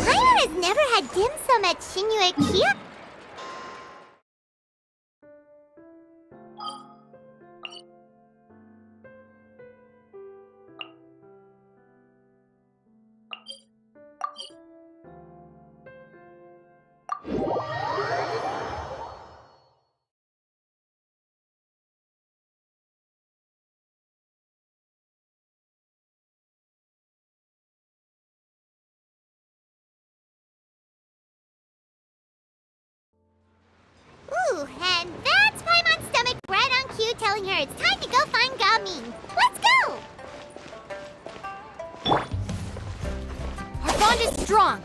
Paimon has never had dim sum at CHIROCHISU. Ooh, and that's Paimon's stomach right on cue telling her it's time to go find Gaming. Let's go! Our bond is strong.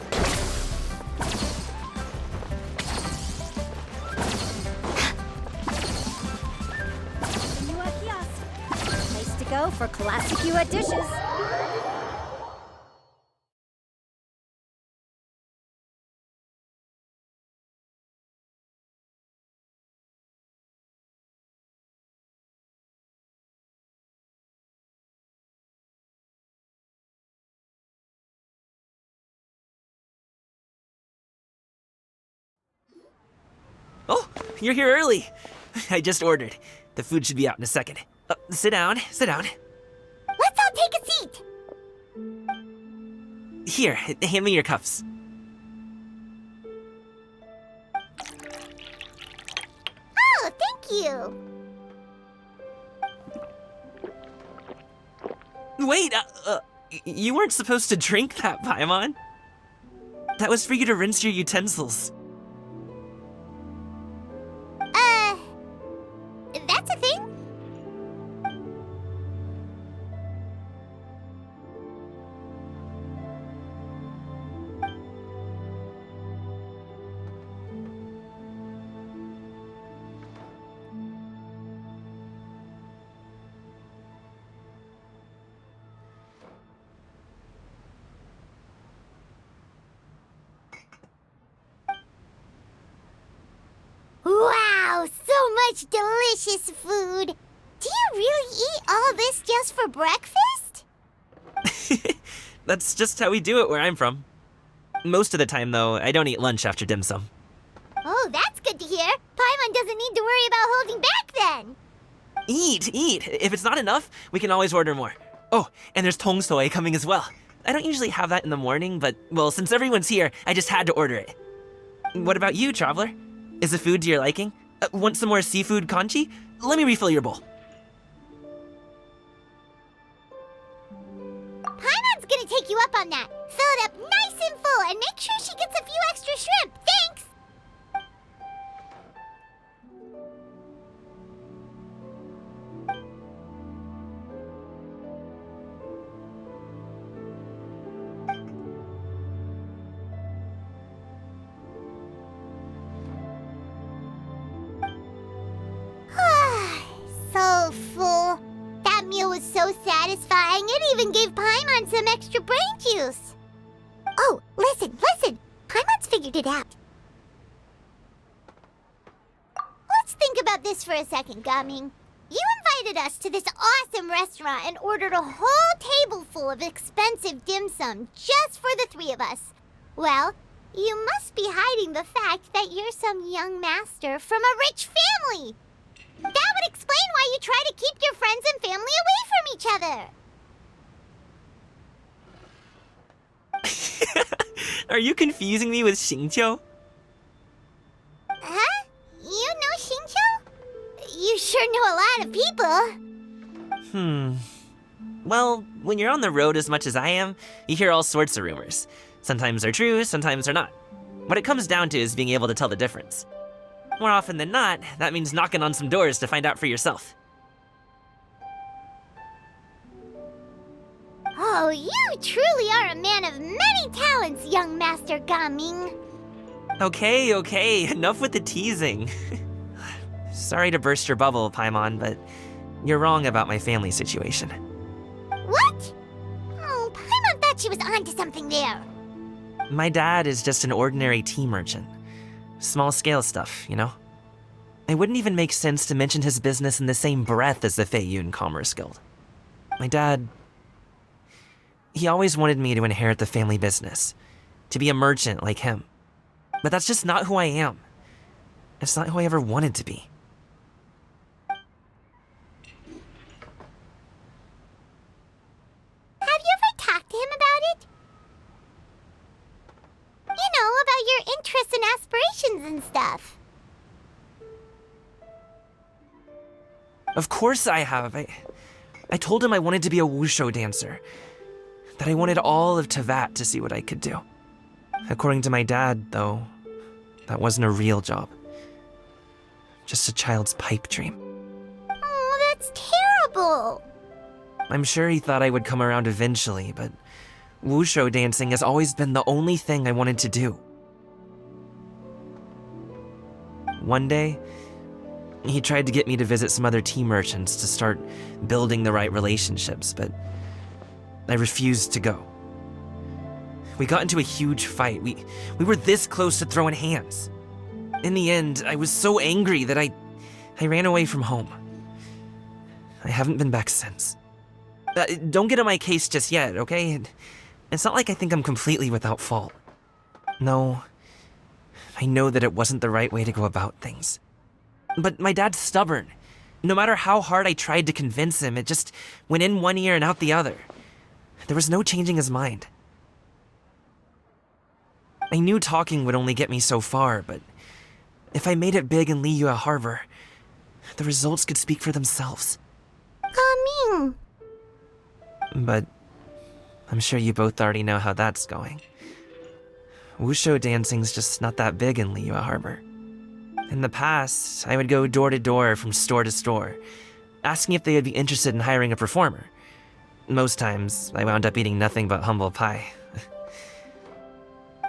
Yua kiosk. Place to go for classic Yua dishes. Oh, you're here early. I just ordered. The food should be out in a second. Sit down, sit down. Let's all take a seat! Here, hand me your cups. Oh, thank you! Wait, you weren't supposed to drink that, Paimon. That was for you to rinse your utensils. That's a thing? Wow, so much delicious food! Do you really eat all this just for breakfast? That's just how we do it where I'm from. Most of the time, though, I don't eat lunch after dim sum. Oh, that's good to hear. Paimon doesn't need to worry about holding back then. Eat, eat. If it's not enough, we can always order more. Oh, and there's tong soy coming as well. I don't usually have that in the morning, but, well, since everyone's here, I just had to order it. What about you, traveler? Is the food to your liking? Want some more seafood congee? Let me refill your bowl. Paimon's gonna take you up on that. Fill it up nice and full and make sure she gets a few extra shrimp. Thanks! So full. That meal was so satisfying, it even gave Paimon some extra brain juice. Oh, listen, listen. Paimon's figured it out. Let's think about this for a second, Gaming. You invited us to this awesome restaurant and ordered a whole table full of expensive dim sum just for the three of us. Well, you must be hiding the fact that you're some young master from a rich family. That would explain why you try to keep your friends and family away from each other. Are you confusing me with Xingqiu? Huh? You know Xingqiu? You sure know a lot of people. Well, when you're on the road as much as I am, you hear all sorts of rumors. Sometimes they're true, sometimes they're not. What it comes down to is being able to tell the difference. More often than not, that means knocking on some doors to find out for yourself. Oh, you truly are a man of many talents, young Master Gaming. Okay, enough with the teasing. Sorry to burst your bubble, Paimon, but you're wrong about my family situation. What? Oh, Paimon thought she was onto something there. My dad is just an ordinary tea merchant. Small scale stuff, you know? It wouldn't even make sense to mention his business in the same breath as the Feiyun Commerce Guild. My dad... he always wanted me to inherit the family business, to be a merchant like him. But that's just not who I am. It's not who I ever wanted to be. Have you ever talked to him about it? You know, about your interests and aspirations and stuff. Of course I have. I told him I wanted to be a wushu dancer. That I wanted all of Tevat to see what I could do. According to my dad, though, that wasn't a real job. Just a child's pipe dream. Oh, that's terrible. I'm sure he thought I would come around eventually, but wushu dancing has always been the only thing I wanted to do. One day, he tried to get me to visit some other tea merchants to start building the right relationships, but I refused to go. We got into a huge fight. We were this close to throwing hands. In the end, I was so angry that I ran away from home. I haven't been back since. Don't get on my case just yet, okay? It's not like I think I'm completely without fault. No, I know that it wasn't the right way to go about things. But my dad's stubborn. No matter how hard I tried to convince him, it just went in one ear and out the other. There was no changing his mind. I knew talking would only get me so far, but if I made it big in Liyue Harbor, the results could speak for themselves. Gaming. But I'm sure you both already know how that's going. Wushu dancing's just not that big in Liyue Harbor. In the past, I would go door to door from store to store, asking if they would be interested in hiring a performer. Most times, I wound up eating nothing but humble pie.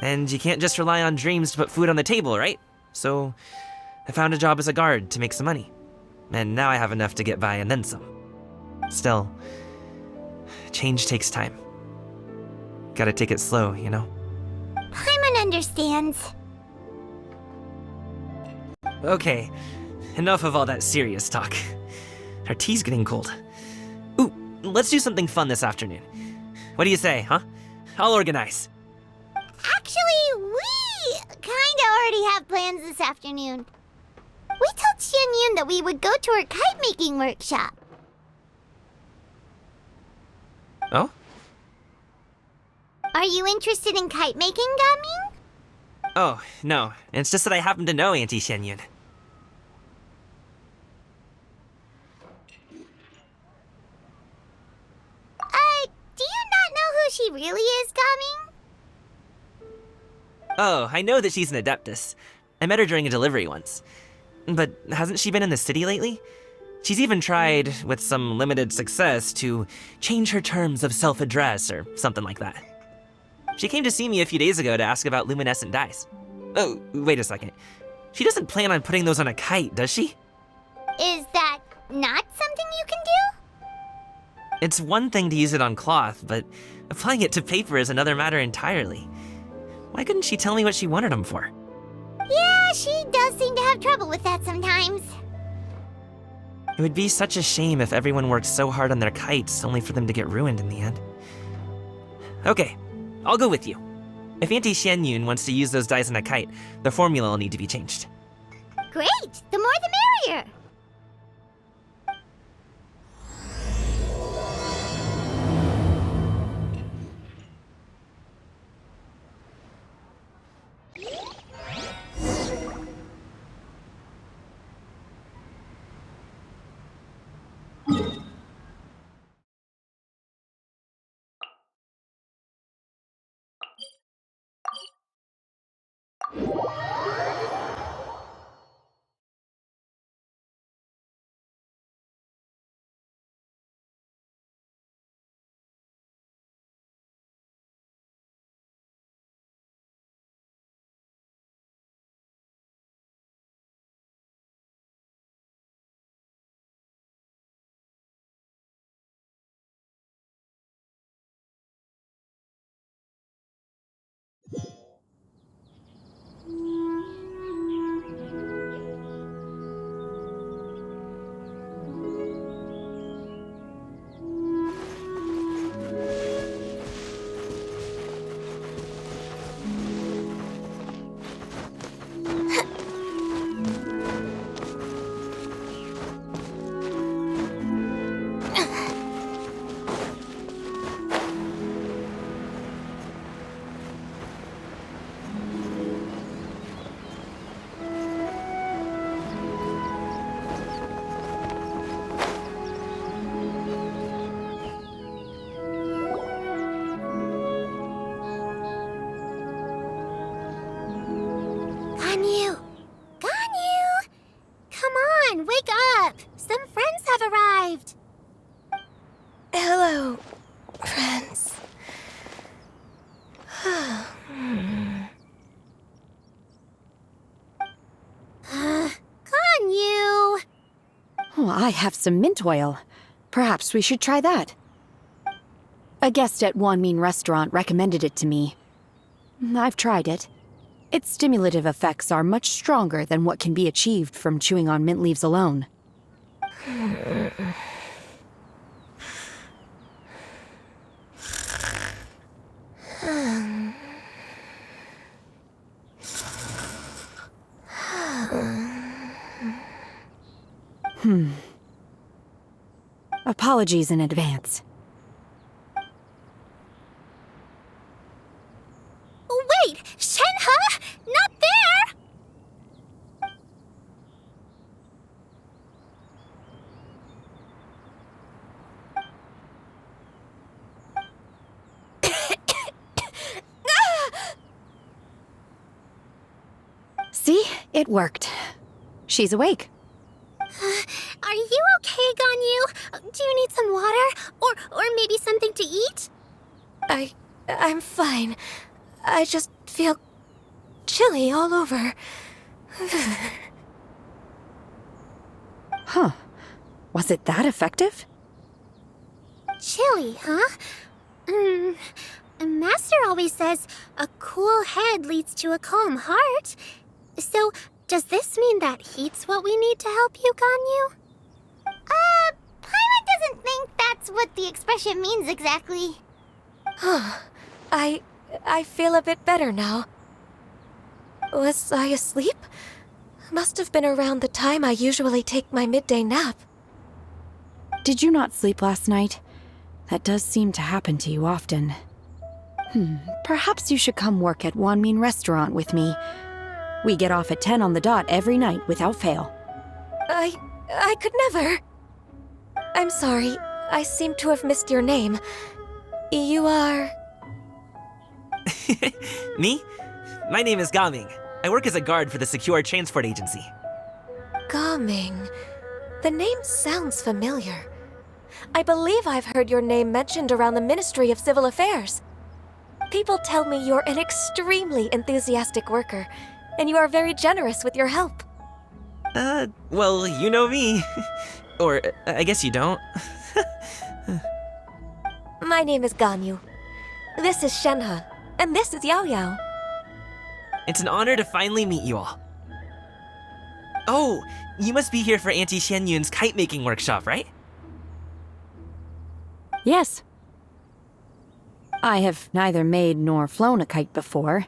And you can't just rely on dreams to put food on the table, right? So, I found a job as a guard to make some money. And now I have enough to get by and then some. Still, change takes time. Gotta take it slow, you know? Paimon understands. Okay, enough of all that serious talk. Our tea's getting cold. Ooh, let's do something fun this afternoon. What do you say, huh? I'll organize. Actually, we kinda already have plans this afternoon. We told Xianyun that we would go to her kite-making workshop. Oh? Are you interested in kite-making, Gaming? Oh, no. It's just that I happen to know Auntie Xianyun. Do you not know who she really is, Gaming? Oh, I know that she's an adeptus. I met her during a delivery once. But hasn't she been in the city lately? She's even tried, with some limited success, to change her terms of self-address or something like that. She came to see me a few days ago to ask about luminescent dyes. Oh, wait a second. She doesn't plan on putting those on a kite, does she? Is that not something you can do? It's one thing to use it on cloth, but applying it to paper is another matter entirely. Why couldn't she tell me what she wanted them for? Yeah, she does seem to have trouble with that sometimes. It would be such a shame if everyone worked so hard on their kites only for them to get ruined in the end. Okay, I'll go with you. If Auntie Xianyun wants to use those dyes on a kite, the formula will need to be changed. Great! The more the merrier! Hello, friends. Ganyu! Oh, I have some mint oil. Perhaps we should try that. A guest at Wanmin Restaurant recommended it to me. I've tried it. Its stimulative effects are much stronger than what can be achieved from chewing on mint leaves alone. Apologies in advance. Wait! Shenhe! Not there! See? It worked. She's awake. Are you okay, Ganyu? Do you need some water? Or maybe something to eat? I'm fine. I just feel chilly all over. Huh. Was it that effective? Chilly, huh? Master always says a cool head leads to a calm heart. So, does this mean that heat's what we need to help you, Ganyu? Paimon doesn't think that's what the expression means exactly. I feel a bit better now. Was I asleep? Must have been around the time I usually take my midday nap. Did you not sleep last night? That does seem to happen to you often. Perhaps you should come work at Wanmin Restaurant with me. We get off at 10 on the dot every night without fail. I could never. I'm sorry. I seem to have missed your name. You are... Me? My name is Gaming. I work as a guard for the Secure Transport Agency. Gaming. The name sounds familiar. I believe I've heard your name mentioned around the Ministry of Civil Affairs. People tell me you're an extremely enthusiastic worker, and you are very generous with your help. Well, you know me. Or, I guess you don't. My name is Ganyu. This is Shenhe, and this is Yao Yao. It's an honor to finally meet you all. Oh, you must be here for Auntie Xianyun's kite-making workshop, right? Yes. I have neither made nor flown a kite before.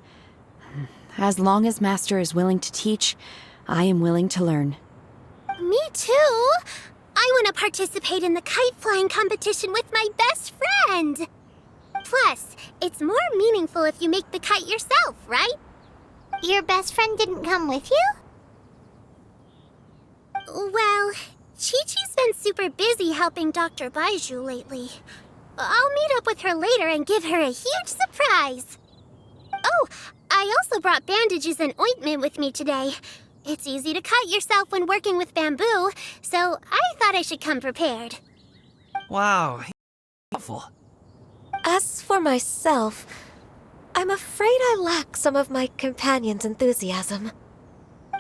As long as Master is willing to teach, I am willing to learn. Me too! I want to participate in the kite flying competition with my best friend! Plus, it's more meaningful if you make the kite yourself, right? Your best friend didn't come with you? Well, Chi-Chi's been super busy helping Dr. Baiju lately. I'll meet up with her later and give her a huge surprise. Oh, I also brought bandages and ointment with me today. It's easy to cut yourself when working with bamboo, so I thought I should come prepared. Wow, helpful. As for myself, I'm afraid I lack some of my companion's enthusiasm.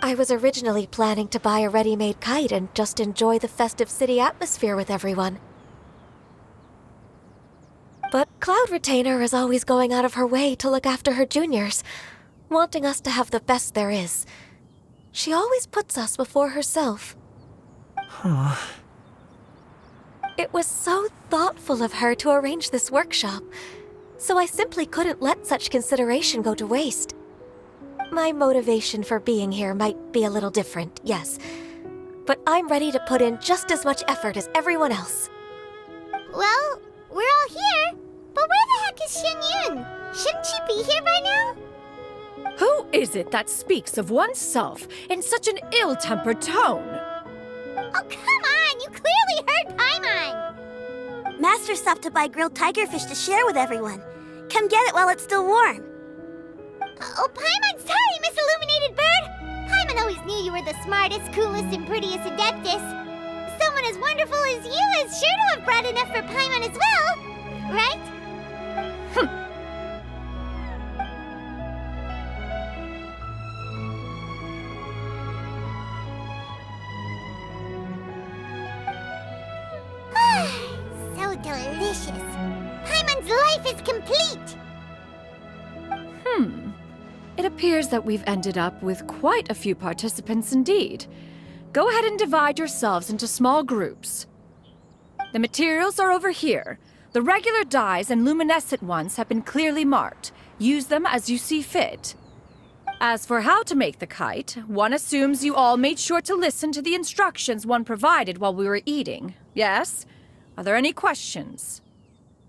I was originally planning to buy a ready-made kite and just enjoy the festive city atmosphere with everyone. But Cloud Retainer is always going out of her way to look after her juniors, wanting us to have the best there is. She always puts us before herself. Huh. It was so thoughtful of her to arrange this workshop, so I simply couldn't let such consideration go to waste. My motivation for being here might be a little different, yes, but I'm ready to put in just as much effort as everyone else. Well, we're all here, but where the heck is Xianyun? Shouldn't she be here by now? Who is it that speaks of oneself in such an ill-tempered tone? Oh, come on! You clearly heard Paimon! Master stopped to buy grilled tigerfish to share with everyone. Come get it while it's still warm. Oh, Paimon, sorry, Miss Illuminated Bird! Paimon always knew you were the smartest, coolest, and prettiest Adeptus. So someone as wonderful as you is sure to have brought enough for Paimon as well, right? So delicious. Paimon's life is complete. It appears that we've ended up with quite a few participants indeed. Go ahead and divide yourselves into small groups. The materials are over here. The regular dyes and luminescent ones have been clearly marked. Use them as you see fit. As for how to make the kite, one assumes you all made sure to listen to the instructions one provided while we were eating. Yes? Are there any questions?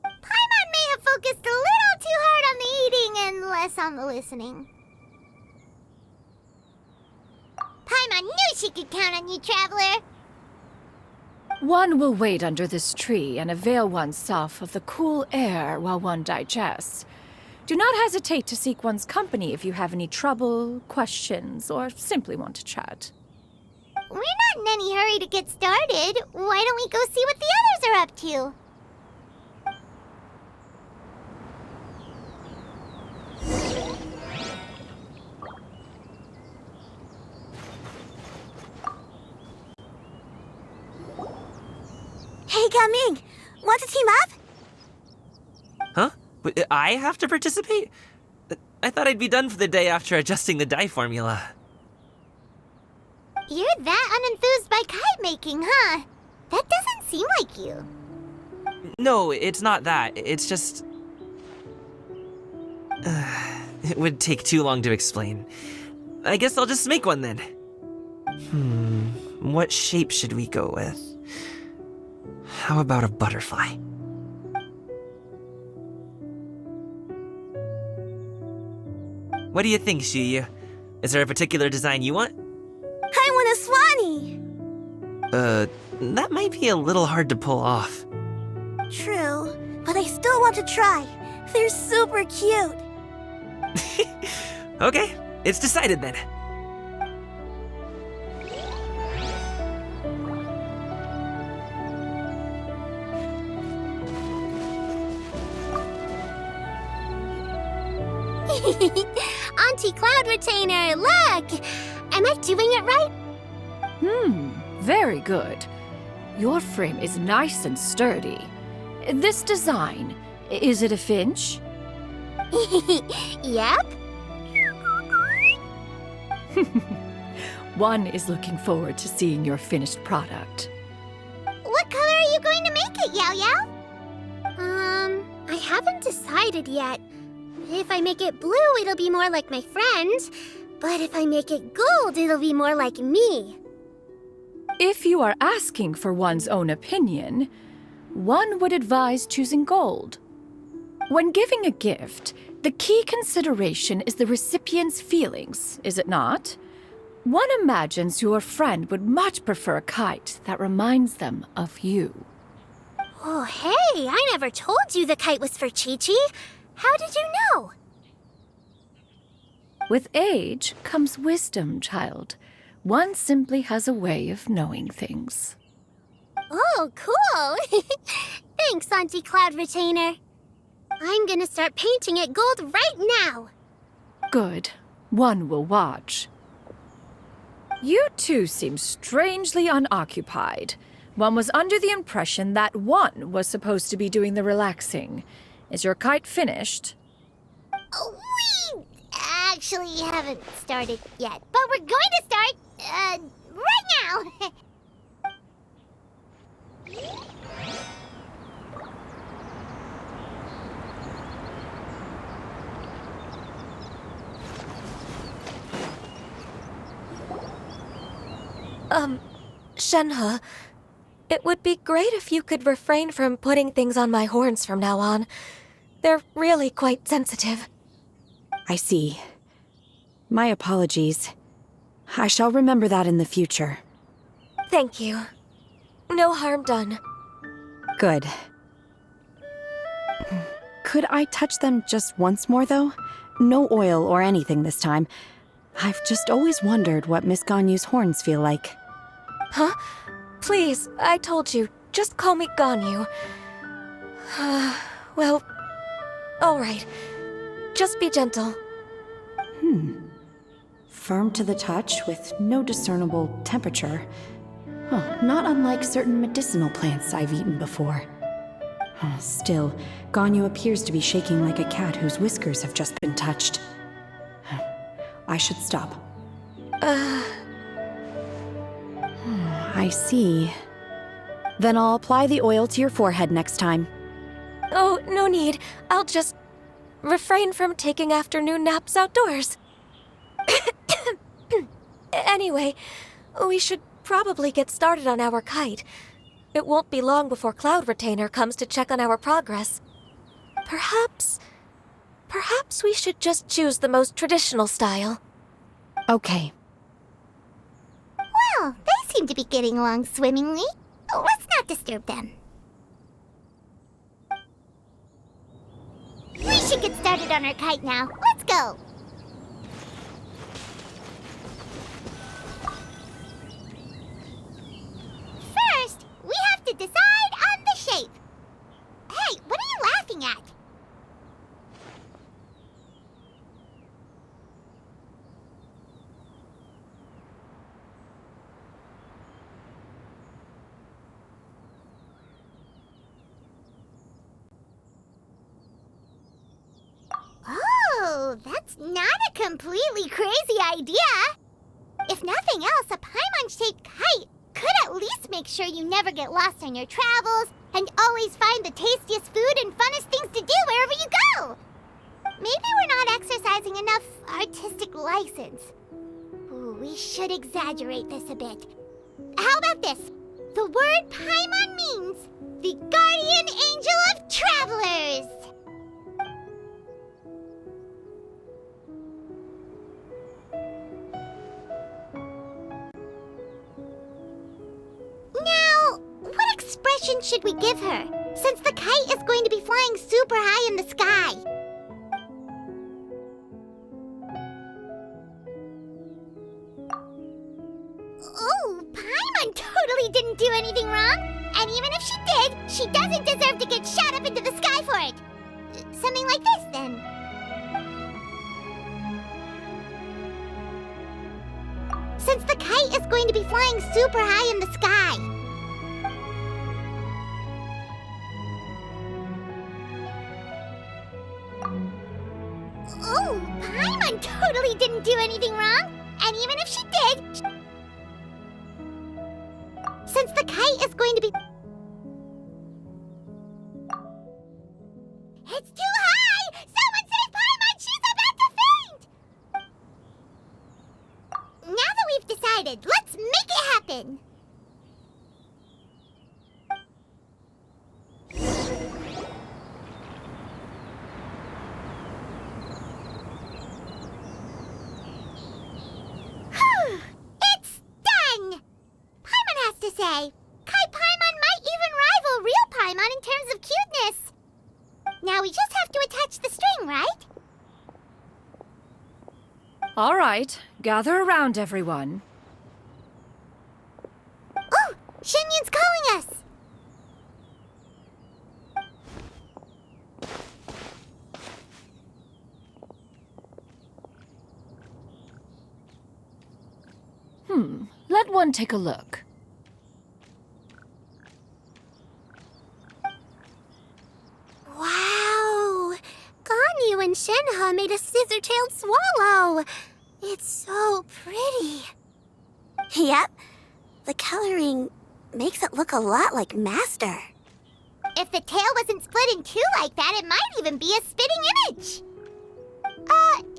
Paimon may have focused a little too hard on the eating and less on the listening. Paimon knew she could count on you, Traveler. One will wait under this tree and avail oneself of the cool air while one digests. Do not hesitate to seek one's company if you have any trouble, questions, or simply want to chat. We're not in any hurry to get started. Why don't we go see what the others are up to? Hey, Gaming! Want to team up? Huh? I have to participate? I thought I'd be done for the day after adjusting the dye formula. You're that unenthused by kite making, huh? That doesn't seem like you. No, it's not that. It's just... it would take too long to explain. I guess I'll just make one then. What shape should we go with? How about a butterfly? What do you think, Shuyu? Is there a particular design you want? I want a swanee! That might be a little hard to pull off. True, but I still want to try. They're super cute. Okay, it's decided then. Auntie Cloud Retainer, look! Am I doing it right? Very good. Your frame is nice and sturdy. This design, is it a finch? Yep. One is looking forward to seeing your finished product. What color are you going to make it, Yao Yao? I haven't decided yet. If I make it blue, it'll be more like my friend. But if I make it gold, it'll be more like me. If you are asking for one's own opinion, one would advise choosing gold. When giving a gift, the key consideration is the recipient's feelings, is it not? One imagines your friend would much prefer a kite that reminds them of you. Oh, hey, I never told you the kite was for Chi-Chi. How did you know? With age comes wisdom, child. One simply has a way of knowing things. Oh, cool. Thanks, Auntie Cloud Retainer. I'm gonna start painting it gold right now. Good. One will watch. You two seem strangely unoccupied. One was under the impression that one was supposed to be doing the relaxing. Is your kite finished? We actually haven't started yet, but we're going to start, right now. Shenhe, it would be great if you could refrain from putting things on my horns from now on. They're really quite sensitive. I see. My apologies. I shall remember that in the future. Thank you. No harm done. Good. Could I touch them just once more, though? No oil or anything this time. I've just always wondered what Miss Ganyu's horns feel like. Huh? Please, I told you, just call me Ganyu. Well, alright. Just be gentle. Firm to the touch with no discernible temperature. Oh, not unlike certain medicinal plants I've eaten before. Still, Ganyu appears to be shaking like a cat whose whiskers have just been touched. I should stop. I see. Then I'll apply the oil to your forehead next time. Oh, no need. I'll just refrain from taking afternoon naps outdoors. Anyway, we should probably get started on our kite. It won't be long before Cloud Retainer comes to check on our progress. Perhaps we should just choose the most traditional style. Okay. Well, they seem to be getting along swimmingly. Let's not disturb them. We should get started on our kite now. Let's go. First, we have to decide on the shape. Hey, what are you laughing at? Oh, that's not a completely crazy idea. If nothing else, a Paimon-shaped kite could at least make sure you never get lost on your travels and always find the tastiest food and funnest things to do wherever you go. Maybe we're not exercising enough artistic license. Ooh, we should exaggerate this a bit. How about this? The word Paimon means the guardian angel of travelers. Now, what expression should we give her, since the kite is going to be flying super high in the sky? Oh, Paimon totally didn't do anything wrong. And even if she did, she doesn't deserve to get shot up into the sky for it. Something like this, then. Since the kite is going to be flying super high in the sky. Oh, Paimon totally didn't do anything wrong. And even if she did, since the kite is going to be... It's too high! Someone save Paimon! She's about to faint! Now that we've decided, let's make it happen! It's done! Paimon has to say, Kai Paimon might even rival real Paimon in terms of cuteness. Now we just have to attach the string, right? All right, gather around, everyone. Oh, Shenyun's calling us! Let one take a look. Wow! Ganyu and Shenhe made a scissor-tailed swallow. It's so pretty. Yep. The coloring makes it look a lot like Master. If the tail wasn't split in two like that, it might even be a spitting image.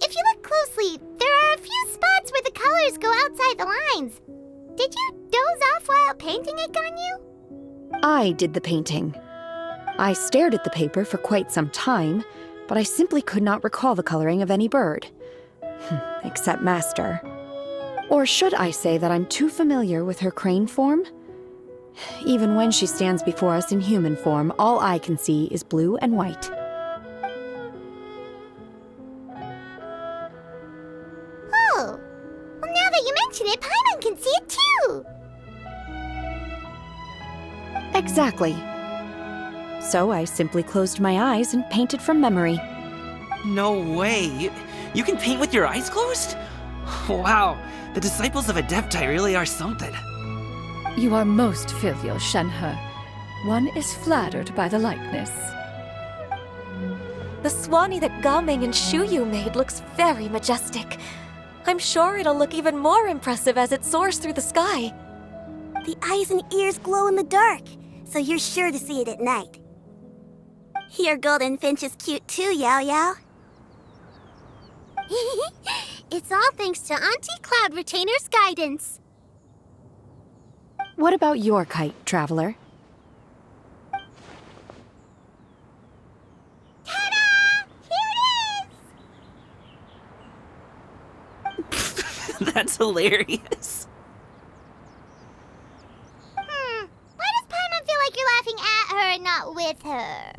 If you look closely, there are a few spots where the colors go outside the lines. Did you doze off while painting it, Ganyu? I did the painting. I stared at the paper for quite some time, but I simply could not recall the coloring of any bird. Except Master. Or should I say that I'm too familiar with her crane form? Even when she stands before us in human form, all I can see is blue and white. Oh, well, now that you mention it, Paimon can see it too. Exactly. So I simply closed my eyes and painted from memory. No way. You can paint with your eyes closed? Wow, the disciples of Adepti really are something. You are most filial, Shenhe. One is flattered by the likeness. The Swanee that Gaming and Shuyu made looks very majestic. I'm sure it'll look even more impressive as it soars through the sky. The eyes and ears glow in the dark, so you're sure to see it at night. Your golden finch is cute too, Yao Yao. It's all thanks to Auntie Cloud Retainer's guidance. What about your kite, Traveler? Ta-da! Here it is! That's hilarious. Why does Paimon feel like you're laughing at her and not with her?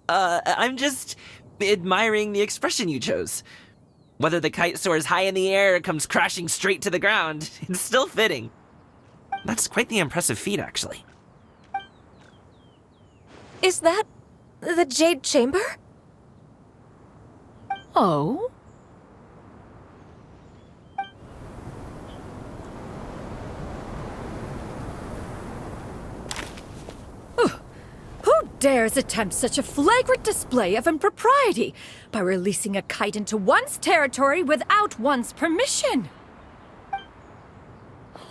I'm just admiring the expression you chose. Whether the kite soars high in the air or comes crashing straight to the ground, it's still fitting. That's quite the impressive feat, actually. Is that the Jade Chamber? Oh? Who dares attempt such a flagrant display of impropriety by releasing a kite into one's territory without one's permission?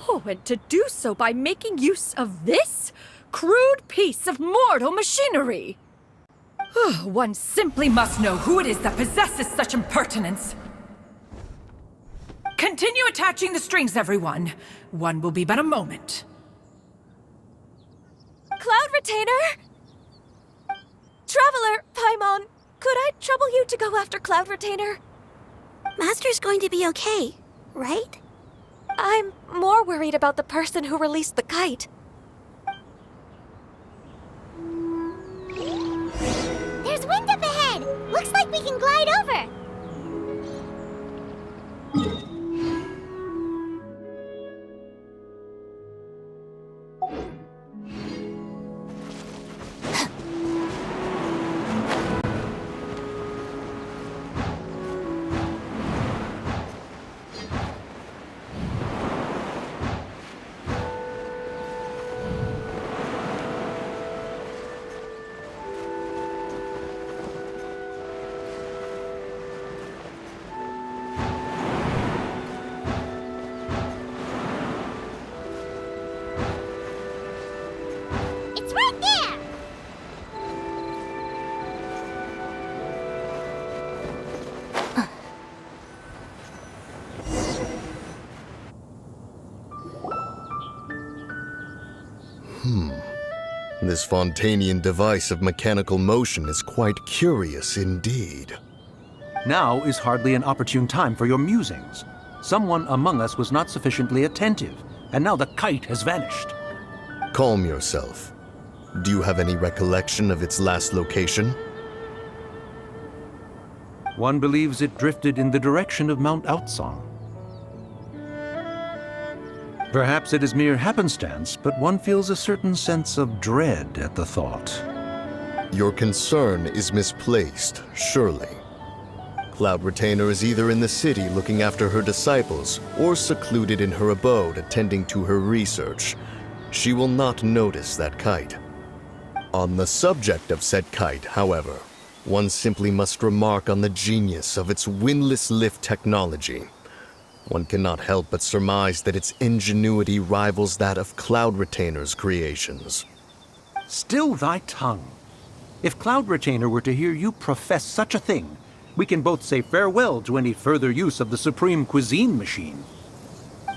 Oh, and to do so by making use of this crude piece of mortal machinery. One simply must know who it is that possesses such impertinence. Continue attaching the strings, everyone. One will be but a moment. Cloud Retainer? Traveler, Paimon, could I trouble you to go after Cloud Retainer? Master's going to be okay, right? I'm more worried about the person who released the kite. There's wind up ahead! Looks like we can glide over! It's right there! This Fontanian device of mechanical motion is quite curious indeed. Now is hardly an opportune time for your musings. Someone among us was not sufficiently attentive, and now the kite has vanished. Calm yourself. Do you have any recollection of its last location? One believes it drifted in the direction of Mount Outsong. Perhaps it is mere happenstance, but one feels a certain sense of dread at the thought. Your concern is misplaced, surely. Cloud Retainer is either in the city looking after her disciples, or secluded in her abode attending to her research. She will not notice that kite. On the subject of said kite, however, one simply must remark on the genius of its windless lift technology. One cannot help but surmise that its ingenuity rivals that of Cloud Retainer's creations. Still thy tongue. If Cloud Retainer were to hear you profess such a thing, we can both say farewell to any further use of the Supreme Cuisine Machine.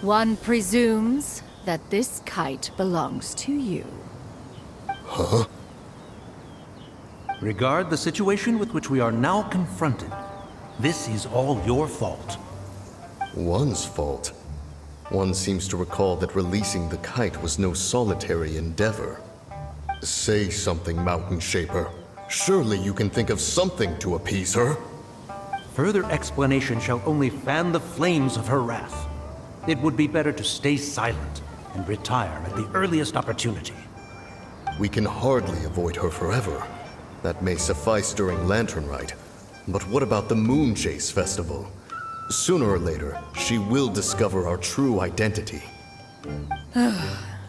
One presumes that this kite belongs to you. Huh? Regard the situation with which we are now confronted. This is all your fault. One's fault. One seems to recall that releasing the kite was no solitary endeavor. Say something, Mountain Shaper. Surely you can think of something to appease her. Further explanation shall only fan the flames of her wrath. It would be better to stay silent. and retire at the earliest opportunity. We can hardly avoid her forever. That may suffice during Lantern Rite. But what about the Moon Chase Festival? Sooner or later, she will discover our true identity.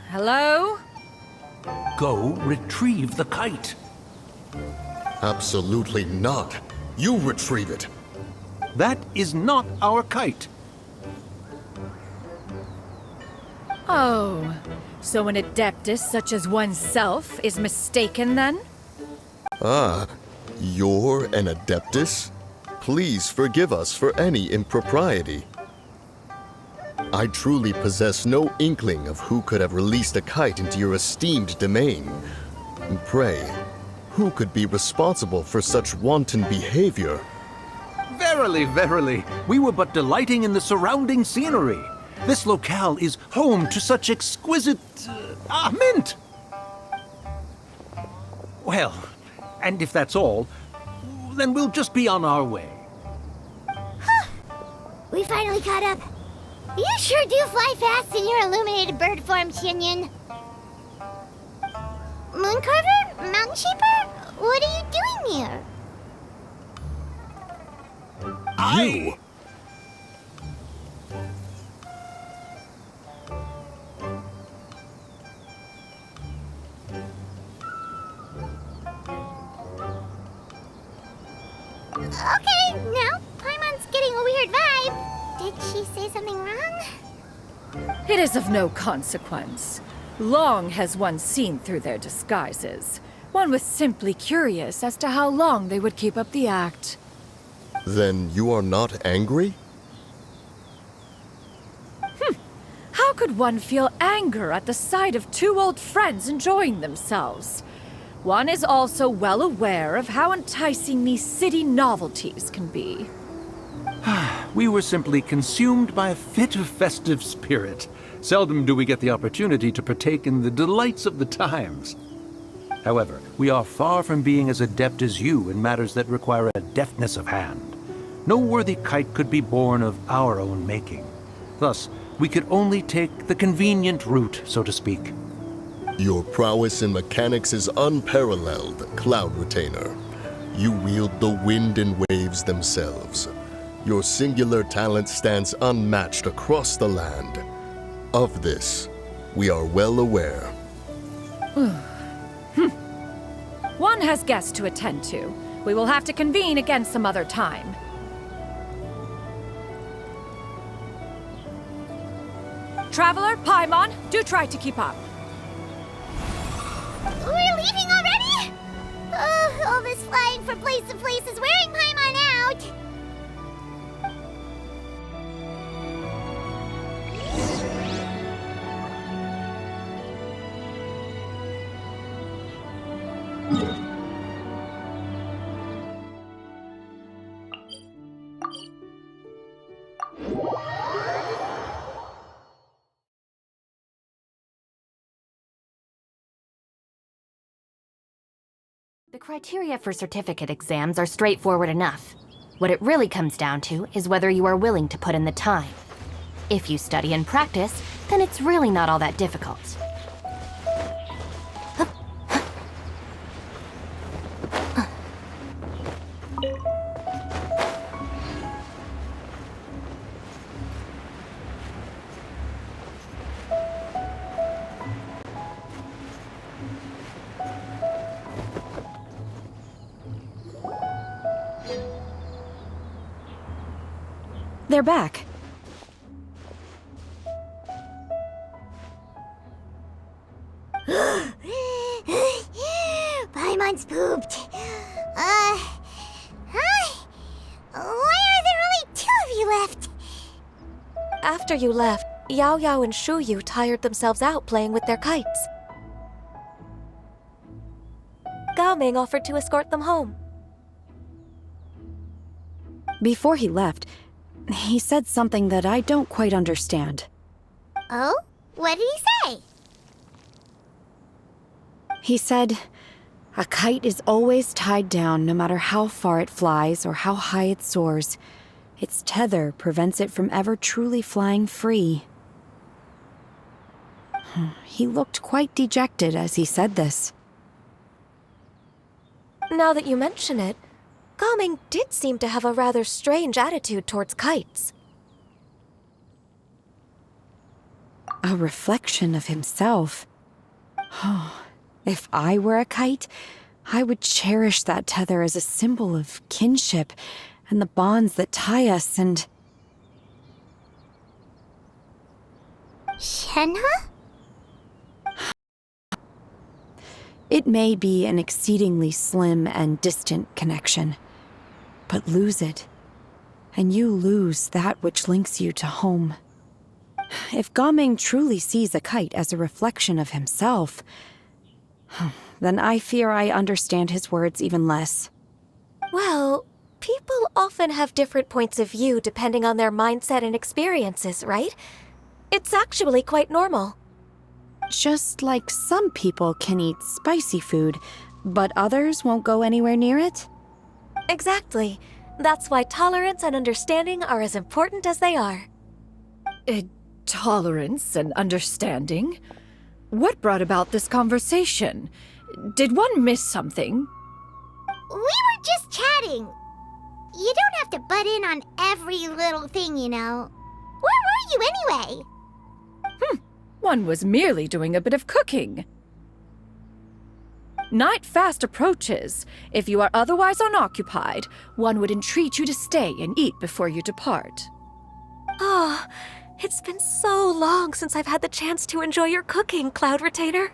Hello? Go retrieve the kite. Absolutely not. You retrieve it. That is not our kite. Oh, so an adeptus such as oneself is mistaken then? Ah, you're an Adeptus? Please forgive us for any impropriety. I truly possess no inkling of who could have released a kite into your esteemed domain. Pray, who could be responsible for such wanton behavior? Verily, verily, we were but delighting in the surrounding scenery. This locale is home to such exquisite... mint! Well, and if that's all, then we'll just be on our way. We finally caught up. You sure do fly fast in your illuminated bird form, Shinyan. Mooncarver? Mountain Sheeper? What are you doing here? You! Okay, now Paimon's getting a weird vibe. Did she say something wrong? It is of no consequence. Long has one seen through their disguises. One was simply curious as to how long they would keep up the act. Then you are not angry? How could one feel anger at the sight of two old friends enjoying themselves? One is also well aware of how enticing these city novelties can be. We were simply consumed by a fit of festive spirit. Seldom do we get the opportunity to partake in the delights of the times. However, we are far from being as adept as you in matters that require a deftness of hand. No worthy kite could be born of our own making. Thus, we could only take the convenient route, so to speak. Your prowess in mechanics is unparalleled, Cloud Retainer. You wield the wind and waves themselves. Your singular talent stands unmatched across the land. Of this, we are well aware. One has guests to attend to. We will have to convene again some other time. Traveler, Paimon, do try to keep up. We're leaving already? All this flying from place to place is wearing Paimon out. The criteria for certificate exams are straightforward enough. What it really comes down to is whether you are willing to put in the time. If you study and practice, then it's really not all that difficult. They're back. Paimon's pooped. Hi. Why are there only two of you left? After you left, Yao Yao and Shu Yu tired themselves out playing with their kites. Gao Ming offered to escort them home. Before he left, he said something that I don't quite understand. Oh? What did he say? He said, a kite is always tied down no matter how far it flies or how high it soars. Its tether prevents it from ever truly flying free. He looked quite dejected as he said this. Now that you mention it, Gaming did seem to have a rather strange attitude towards kites. A reflection of himself. If I were a kite, I would cherish that tether as a symbol of kinship and the bonds that tie us and... Shenhe? It may be an exceedingly slim and distant connection, but lose it, and you lose that which links you to home. If Gaming truly sees a kite as a reflection of himself, then I fear I understand his words even less. Well, people often have different points of view depending on their mindset and experiences, right? It's actually quite normal. Just like some people can eat spicy food, but others won't go anywhere near it? Exactly. That's why tolerance and understanding are as important as they are. Tolerance and understanding? What brought about this conversation? Did one miss something? We were just chatting. You don't have to butt in on every little thing, you know. Where were you anyway? One was merely doing a bit of cooking. Night fast approaches. If you are otherwise unoccupied, one would entreat you to stay and eat before you depart. Oh, it's been so long since I've had the chance to enjoy your cooking, Cloud Retainer.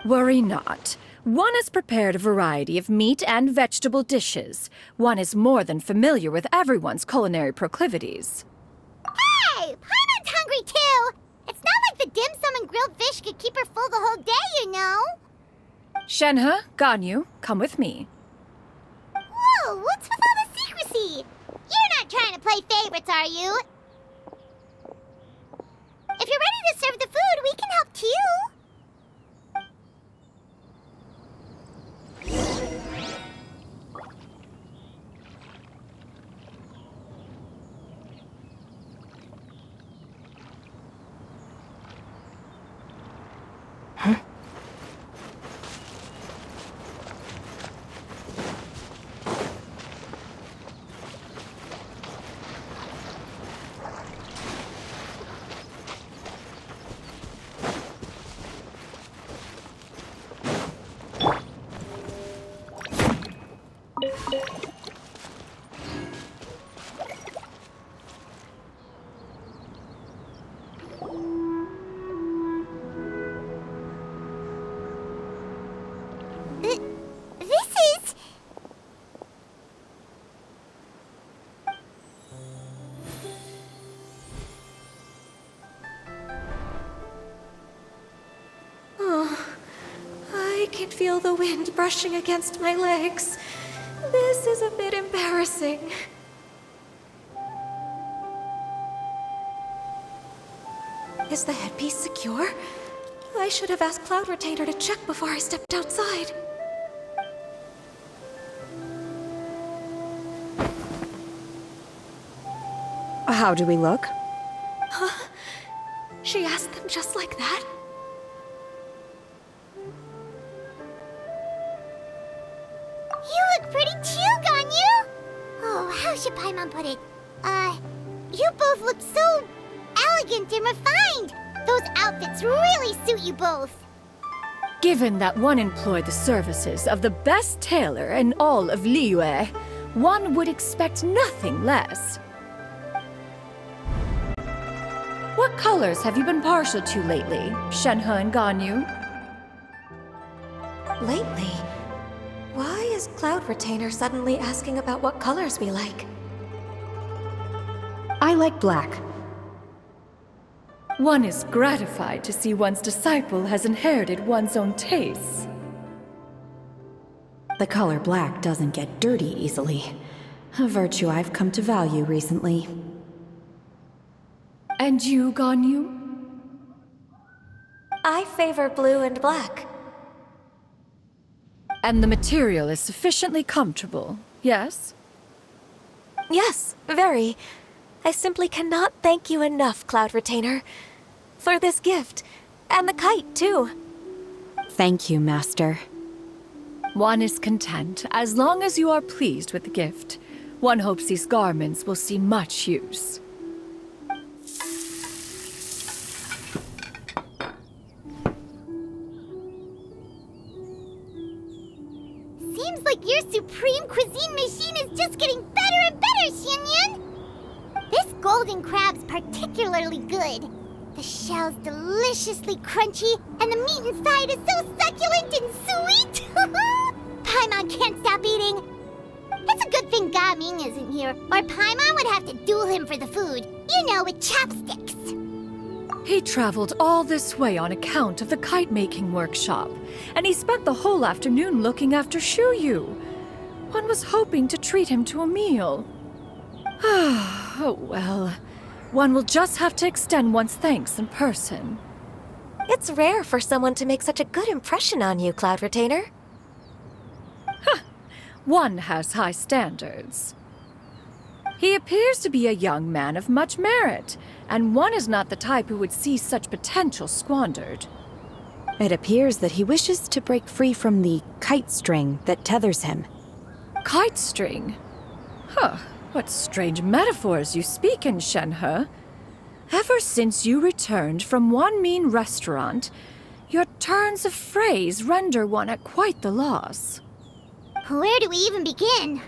Worry not. One has prepared a variety of meat and vegetable dishes. One is more than familiar with everyone's culinary proclivities. Hey, Paimon's hungry too. It's not like the dim sum and grilled fish could keep her full the whole day, you know. Shenhe, Ganyu, come with me. Whoa, what's with all the secrecy? You're not trying to play favorites, are you? If you're ready to serve the food, we can help too. I can feel the wind brushing against my legs. This is a bit embarrassing. Is the headpiece secure? I should have asked Cloud Retainer to check before I stepped outside. How do we look? Huh? She asked them just like that? You look pretty too, Ganyu! Oh, how should Paimon put it? You both look so elegant and refined! Those outfits really suit you both! Given that one employed the services of the best tailor in all of Liyue, one would expect nothing less. What colors have you been partial to lately, Shenhe and Ganyu? Lately? Why is Cloud Retainer suddenly asking about what colors we like? I like black. One is gratified to see one's disciple has inherited one's own tastes. The color black doesn't get dirty easily. A virtue I've come to value recently. And you, Ganyu? I favor blue and black. And the material is sufficiently comfortable, yes? Yes, very. I simply cannot thank you enough, Cloud Retainer, for this gift, and the kite, too. Thank you, Master. One is content as long as you are pleased with the gift. One hopes these garments will see much use. Seems like your supreme cuisine machine is just getting better and better, Xinyun! This golden crab's particularly good. The shell's deliciously crunchy, and the meat inside is so succulent and sweet! Paimon can't stop eating. It's a good thing Gaming isn't here, or Paimon would have to duel him for the food. You know, with chopsticks. He traveled all this way on account of the kite-making workshop, and he spent the whole afternoon looking after Shuyu. One was hoping to treat him to a meal. Oh well. One will just have to extend one's thanks in person. It's rare for someone to make such a good impression on you, Cloud Retainer. One has high standards. He appears to be a young man of much merit, and one is not the type who would see such potential squandered. It appears that he wishes to break free from the kite string that tethers him. Kite string? Huh, what strange metaphors you speak in, Shenhe. Ever since you returned from one mean restaurant, your turns of phrase render one at quite the loss. Where do we even begin?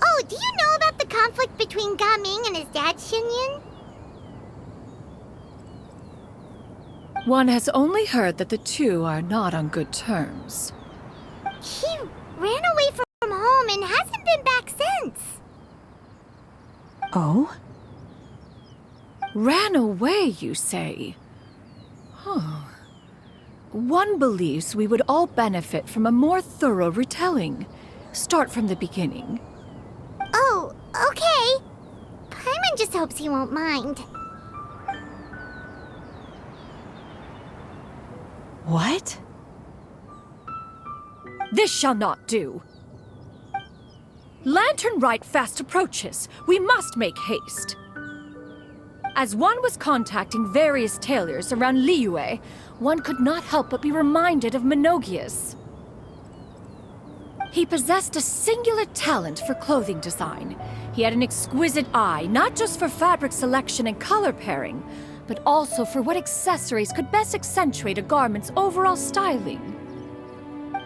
Oh, do you know about the conflict between Gaming and his dad, Xinyun? One has only heard that the two are not on good terms. He ran away from home and hasn't been back since. Oh? Ran away, you say? One believes we would all benefit from a more thorough retelling. Start from the beginning. Oh, okay. Paimon just hopes he won't mind. What? This shall not do. Lantern Rite fast approaches. We must make haste. As one was contacting various tailors around Liyue, one could not help but be reminded of Menogias. He possessed a singular talent for clothing design. He had an exquisite eye, not just for fabric selection and color pairing, but also for what accessories could best accentuate a garment's overall styling.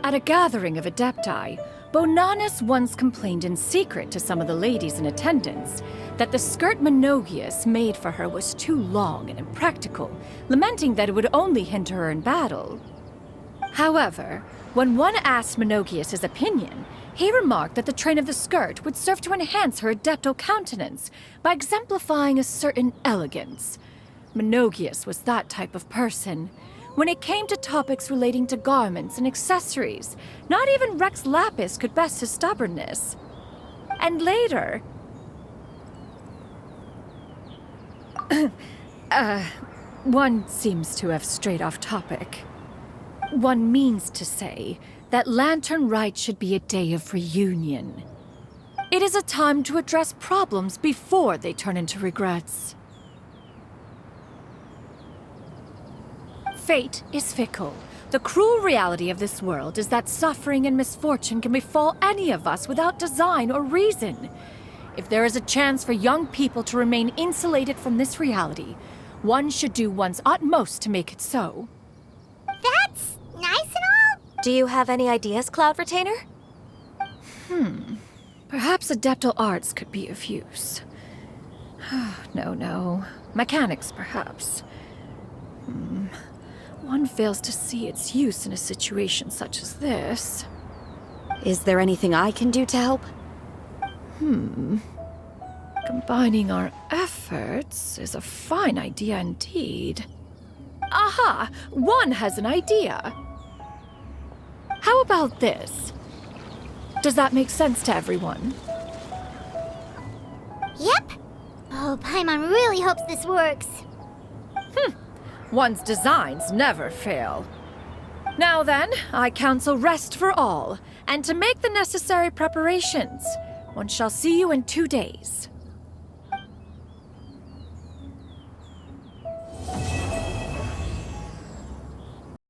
At a gathering of Adepti, Bonanis once complained in secret to some of the ladies in attendance that the skirt Menogias made for her was too long and impractical, lamenting that it would only hinder her in battle. However, when one asked Menogias his opinion, he remarked that the train of the skirt would serve to enhance her adepto countenance by exemplifying a certain elegance. Menogias was that type of person. When it came to topics relating to garments and accessories, not even Rex Lapis could best his stubbornness. And later... one seems to have strayed off topic. One means to say that Lantern Rite should be a day of reunion. It is a time to address problems before they turn into regrets. Fate is fickle. The cruel reality of this world is that suffering and misfortune can befall any of us without design or reason. If there is a chance for young people to remain insulated from this reality, one should do one's utmost to make it so. That's nice and all. Do you have any ideas, Cloud Retainer? Perhaps adeptal arts could be of use. No. Mechanics, perhaps. One fails to see its use in a situation such as this. Is there anything I can do to help? Combining our efforts is a fine idea indeed. Aha! One has an idea! How about this? Does that make sense to everyone? Yep. Oh, Paimon really hopes this works. One's designs never fail. Now then, I counsel rest for all, and to make the necessary preparations. One shall see you in 2 days.